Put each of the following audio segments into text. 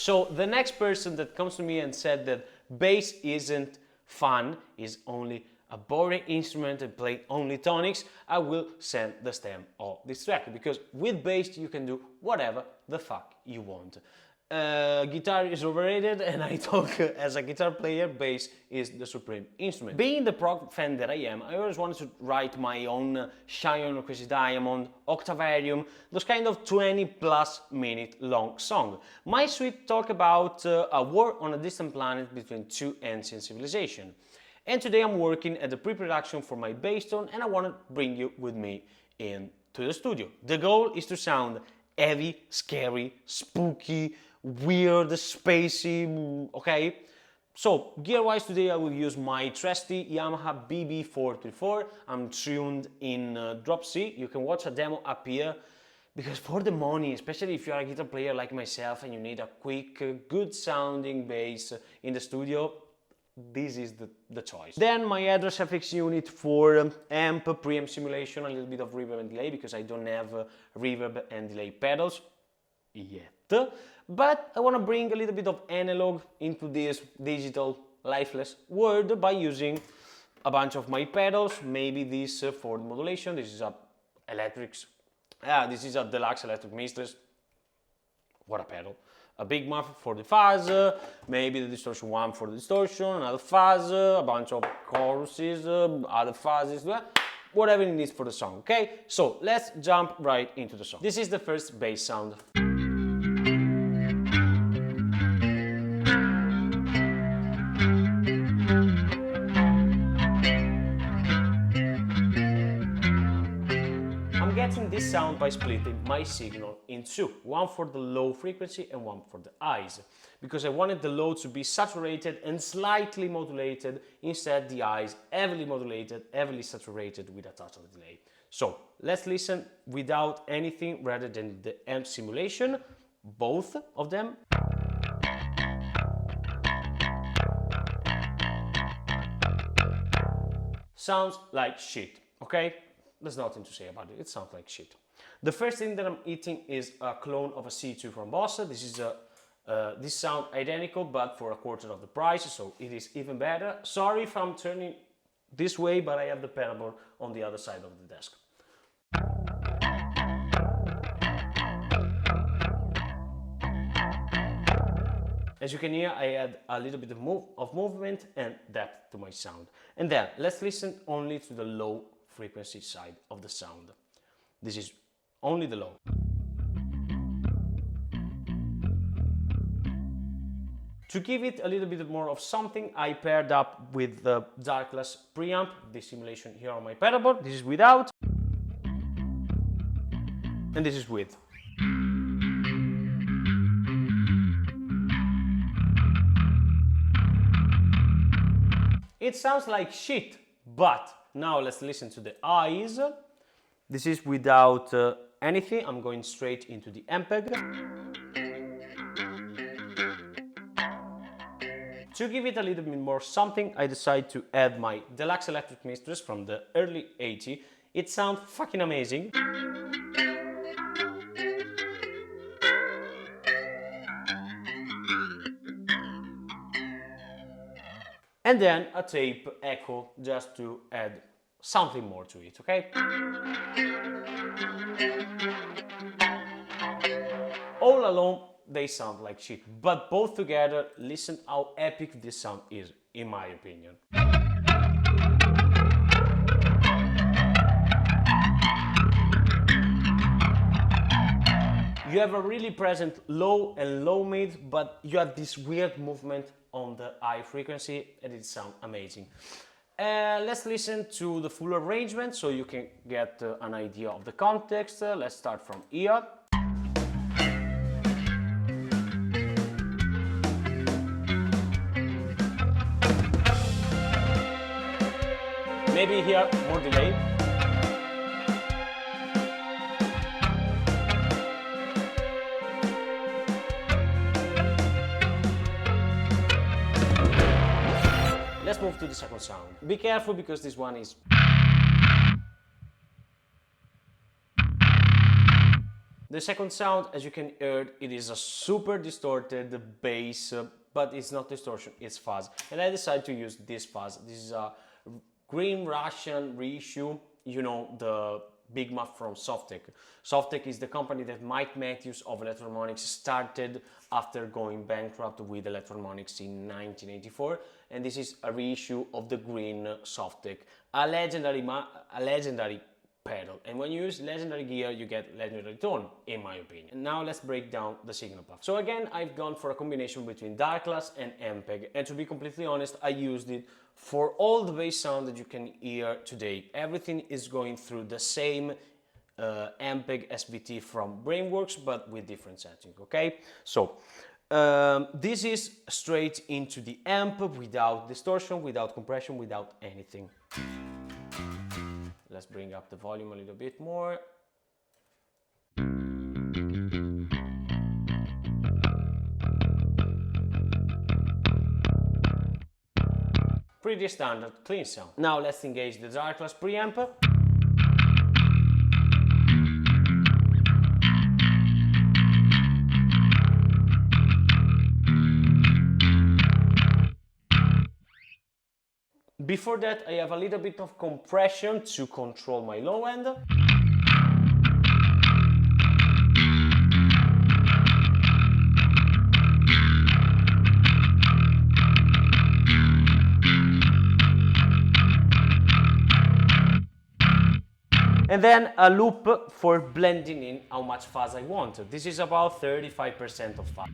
So the next person that comes to me and said that bass isn't fun, is only a boring instrument and play only tonics, I will send the stem of this track, because with bass you can do whatever the fuck you want. Guitar is overrated, and I talk as a guitar player, bass is the supreme instrument. Being the prog fan that I am, I always wanted to write my own Shine on a Crazy Diamond, Octavarium, those kind of 20+ minute long song. My suite talk about a war on a distant planet between two ancient civilizations. And today I'm working at the pre-production for my bass tone, and I want to bring you with me into the studio. The goal is to sound heavy, scary, spooky, weird, spacey, okay? So, gear-wise today I will use my trusty Yamaha BB434. I'm tuned in drop C. You can watch a demo up here, because for the money, especially if you're a guitar player like myself and you need a quick, good sounding bass in the studio, this is the choice. Then my address FX unit for amp, preamp simulation, a little bit of reverb and delay, because I don't have reverb and delay pedals yet. But I want to bring a little bit of analog into this digital lifeless world by using a bunch of my pedals. Maybe this for the modulation. This is a this is a deluxe electric Mistress. What a pedal. A big Muff for the fuzz, maybe the distortion one for the distortion, another fuzz, a bunch of choruses, other fuzzes, whatever it needs for the song, okay? So let's jump right into the song. This is the first bass sound. This sound by splitting my signal in two, one for the low frequency and one for the highs, because I wanted the low to be saturated and slightly modulated, instead the highs heavily modulated, heavily saturated with a touch of delay. So let's listen without anything rather than the amp simulation, both of them. Sounds like shit, okay? There's nothing to say about it, it sounds like shit. The first thing that I'm eating is a clone of a C2 from Boss. This is this sound identical but for a quarter of the price, so it is even better. Sorry if I'm turning this way, but I have the pedal on the other side of the desk. As you can hear, I add a little bit of movement and depth to my sound. And then let's listen only to the low frequency side of the sound. This is only the low. To give it a little bit more of something, I paired up with the Darkless preamp, the simulation here on my pedal board. This is without, and this is with. It sounds like shit, but now let's listen to the highs. This is without anything. I'm going straight into the Ampeg. To give it a little bit more something, I decided to add my Deluxe Electric Mistress from the early 80s. It sounds fucking amazing. And then a tape echo just to add something more to it, okay? All alone, they sound like shit, but both together, listen how epic this sound is, in my opinion. You have a really present low and low mid, but you have this weird movement on the high frequency, and it sounds amazing. Let's listen to the full arrangement so you can get an idea of the context. Let's start from here. Maybe here more delay. Let's move to the second sound. Be careful because this one is... The second sound, as you can hear, it is a super distorted bass, but it's not distortion, it's fuzz. And I decided to use this fuzz. This is a Green Russian reissue, you know, the big Muff from Softek. Softek is the company that Mike Matthews of Electronics started after going bankrupt with Electronics in 1984, and this is a reissue of the Green Softek, a legendary pedal. And when you use legendary gear, you get legendary tone, in my opinion. And now let's break down the signal path. So again, I've gone for a combination between Darkglass and Ampeg, and to be completely honest, I used it for all the bass sound that you can hear today. Everything is going through the same Ampeg SVT from Brainworks, but with different settings, okay? So this is straight into the amp without distortion, without compression, without anything. Let's bring up the volume a little bit more. Pretty standard, clean sound. Now let's engage the Darkglass preamp. Before that, I have a little bit of compression to control my low end. And then a loop for blending in how much fuzz I want. This is about 35% of fuzz.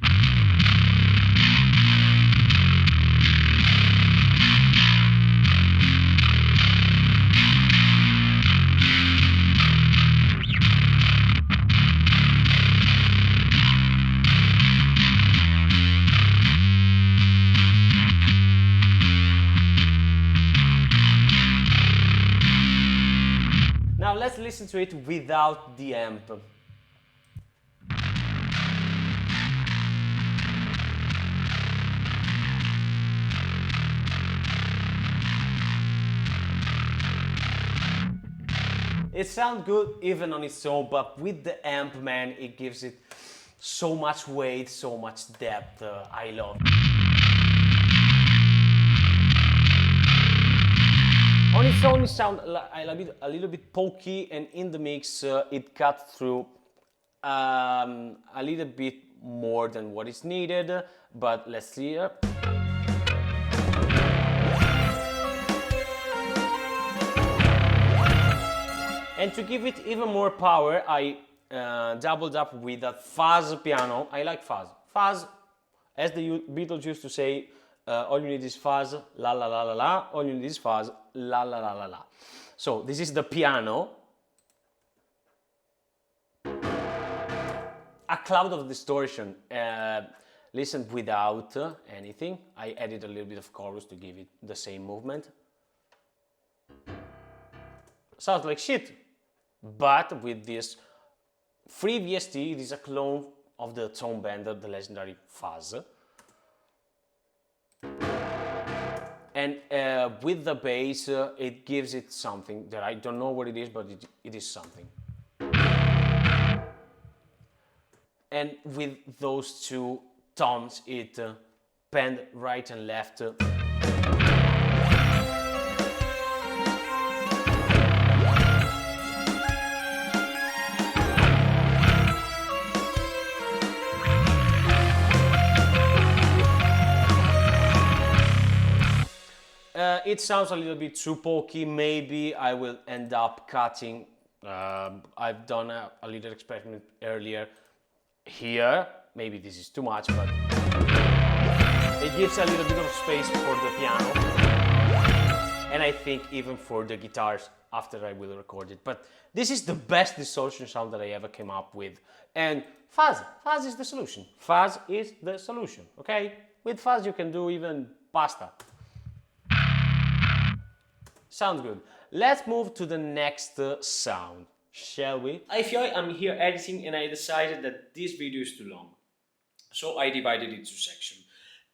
Now let's listen to it without the amp. It sounds good even on its own, but with the amp, man, it gives it so much weight, so much depth. I love it. On its own, it sounds a little bit pokey, and in the mix, it cuts through a little bit more than what is needed. But let's see. And to give it even more power, I doubled up with a fuzz piano. I like fuzz. Fuzz, as the Beatles used to say, all you need is fuzz, la la la la la, all you need is fuzz, la la la la la. So this is the piano. A cloud of distortion. Listen without anything. I added a little bit of chorus to give it the same movement. Sounds like shit. But with this free VST, it is a clone of the Tone Bender, the legendary fuzz. And with the bass, it gives it something that I don't know what it is, but it is something. And with those two tones, it panned right and left. It sounds a little bit too pokey. Maybe I will end up cutting. I've done a little experiment earlier here. Maybe this is too much, but it gives a little bit of space for the piano, and I think even for the guitars after I will record it. But this is the best distortion sound that I ever came up with. And fuzz is the solution. Fuzz is the solution, okay? With fuzz you can do even pasta. Sounds good. Let's move to the next sound, shall we? I'm here editing and I decided that this video is too long. So I divided it into sections.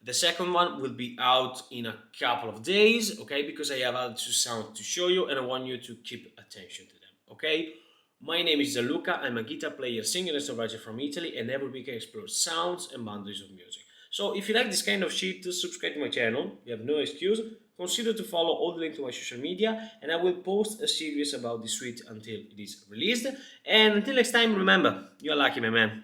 The second one will be out in a couple of days, okay? Because I have other two sounds to show you and I want you to keep attention to them, okay? My name is Gianluca, I'm a guitar player, singer and songwriter from Italy, and every week I explore sounds and boundaries of music. So if you like this kind of shit, subscribe to my channel, you have no excuse. Consider to follow all the links to my social media, and I will post a series about this suite until it is released. And until next time, remember, you're lucky, my man.